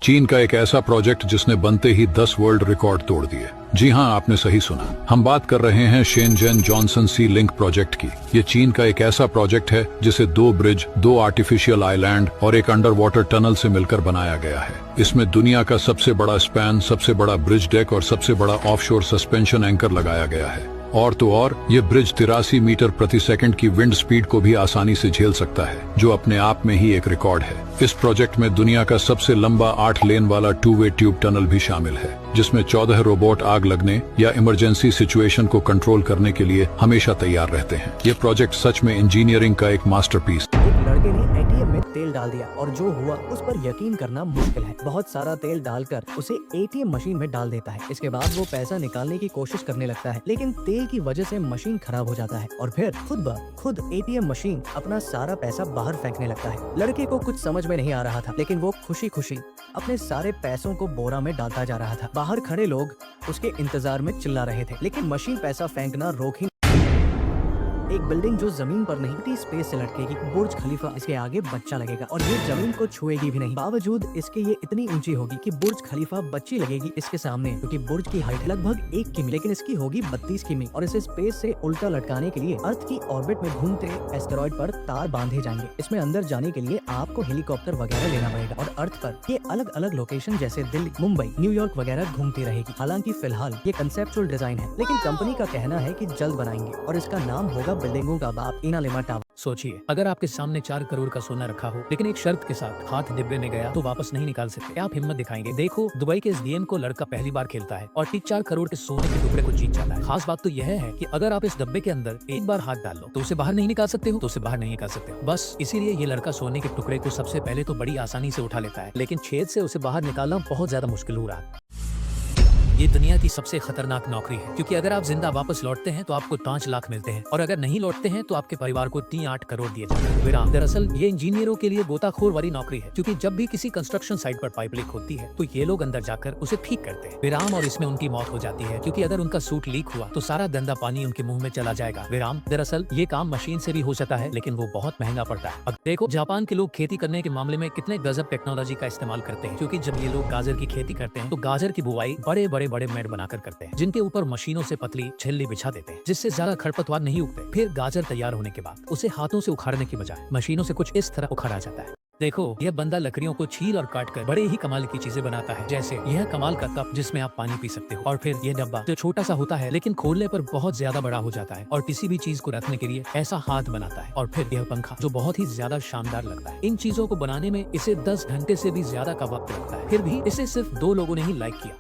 चीन का एक ऐसा प्रोजेक्ट जिसने बनते ही 10 वर्ल्ड रिकॉर्ड तोड़ दिए। जी हां, आपने सही सुना। हम बात कर रहे हैं शेनज़ेन जॉनसन सी लिंक प्रोजेक्ट की। ये चीन का एक ऐसा प्रोजेक्ट है जिसे 2 ब्रिज, 2 आर्टिफिशियल आइलैंड और एक अंडर वाटर टनल से मिलकर बनाया गया है। इसमें दुनिया का सबसे बड़ा स्पैन, सबसे बड़ा ब्रिज डेक और सबसे बड़ा ऑफशोर सस्पेंशन एंकर लगाया गया है। और तो और ये ब्रिज 83 मीटर प्रति सेकंड की विंड स्पीड को भी आसानी से झेल सकता है, जो अपने आप में ही एक रिकॉर्ड है। इस प्रोजेक्ट में दुनिया का सबसे लंबा 8 लेन वाला 2 वे ट्यूब टनल भी शामिल है, जिसमें 14 रोबोट आग लगने या इमरजेंसी सिचुएशन को कंट्रोल करने के लिए हमेशा तैयार रहते हैं। ये प्रोजेक्ट सच में इंजीनियरिंग का एक मास्टरपीस। एक लड़के ने एटीएम में तेल डाल दिया और जो हुआ उस पर यकीन करना मुश्किल है। बहुत सारा तेल डालकर उसे एटीएम मशीन में डाल देता है। इसके बाद वो पैसा निकालने की कोशिश करने लगता है, लेकिन तेल की वजह से मशीन खराब हो जाता है और फिर खुद एटीएम मशीन अपना सारा पैसा बाहर फेंकने लगता है। लड़के को कुछ समझ में नहीं आ रहा था, लेकिन वो खुशी खुशी अपने सारे पैसों को बोरा में डालता जा रहा था। बाहर खड़े लोग उसके इंतजार में चिल्ला रहे थे, लेकिन मशीन पैसा फेंकना रोक ही। एक बिल्डिंग जो जमीन पर नहीं थी स्पेस से लटकेगी। बुर्ज खलीफा इसके आगे बच्चा लगेगा और ये जमीन को छुएगी भी नहीं। बावजूद इसके ये इतनी ऊंची होगी कि बुर्ज खलीफा बच्ची लगेगी इसके सामने, क्योंकि बुर्ज की हाइट लगभग 1 किमी, लेकिन इसकी होगी 32 किमी। और इसे स्पेस से उल्टा लटकाने के लिए अर्थ की ऑर्बिट में घूमते एस्टेरॉइड पर तार बांधे जाएंगे। इसमें अंदर जाने के लिए आपको हेलीकॉप्टर वगैरह लेना पड़ेगा और अर्थ पर ये अलग अलग लोकेशन जैसे दिल्ली, मुंबई, न्यूयॉर्क वगैरह घूमती रहेगी। हालांकि फिलहाल ये कंसेप्चुअल डिजाइन है, लेकिन कंपनी का कहना है कि जल्द बनाएंगे और इसका नाम होगा बिल्डिंगों का बाप, इनालिमा टावर। सोचिए, अगर आपके सामने 4 करोड़ का सोना रखा हो, लेकिन एक शर्त के साथ हाथ डिब्बे में गया तो वापस नहीं निकाल सकते, आप हिम्मत दिखाएंगे? देखो, दुबई के इस गेम को लड़का पहली बार खेलता है और ठीक 4 करोड़ के सोने के टुकड़े को जीत जाता है। खास बात तो यह है कि अगर आप इस डब्बे के अंदर एक बार हाथ डाल लो तो उसे बाहर नहीं निकाल सकते हो, बस इसीलिए ये लड़का सोने के टुकड़े को सबसे पहले तो बड़ी आसानी से उठा लेता है, लेकिन छेद से उसे बाहर निकालना बहुत ज्यादा मुश्किल हो रहा है। ये दुनिया की सबसे खतरनाक नौकरी है, क्योंकि अगर आप जिंदा वापस लौटते हैं तो आपको 5 लाख मिलते हैं और अगर नहीं लौटते हैं तो आपके परिवार को 3-8 करोड़ दिए जाते हैं। विराम, दरअसल ये इंजीनियरों के लिए गोताखोर वाली नौकरी है, क्योंकि जब भी किसी कंस्ट्रक्शन साइट पर पाइप लीक होती है तो ये लोग अंदर जाकर उसे ठीक करते हैं। विराम, और इसमें उनकी मौत हो जाती है, क्योंकि अगर उनका सूट लीक हुआ तो सारा गंदा पानी उनके मुंह में चला जाएगा। विराम, दरअसल ये काम मशीन से भी हो सकता है, लेकिन वो बहुत महंगा पड़ता है। अब देखो, जापान के लोग खेती करने के मामले में कितने गजब टेक्नोलॉजी का इस्तेमाल करते हैं, क्योंकि जब ये लोग गाजर की खेती करते हैं तो गाजर की बुआई बड़े बड़े मेड़ बनाकर करते हैं, जिनके ऊपर मशीनों से पतली छिल्ली बिछा देते हैं, जिससे ज्यादा खरपतवार नहीं उगते। फिर गाजर तैयार होने के बाद उसे हाथों से उखाड़ने की बजाय मशीनों से कुछ इस तरह उखाड़ा जाता है। देखो, यह बंदा लकड़ियों को छील और काट कर बड़े ही कमाल की चीजें बनाता है, जैसे यह कमाल का कप जिसमें आप पानी पी सकते हो, और फिर यह डब्बा जो छोटा सा होता है लेकिन खोलने पर बहुत ज्यादा बड़ा हो जाता है और किसी भी चीज को रखने के लिए ऐसा हाथ बनाता है, और फिर यह पंखा जो बहुत ही ज्यादा शानदार लगता है। इन चीजों को बनाने में इसे 10 घंटे से भी ज्यादा का वक्त लगता है, फिर भी इसे सिर्फ 2 लोगों ने ही लाइक किया।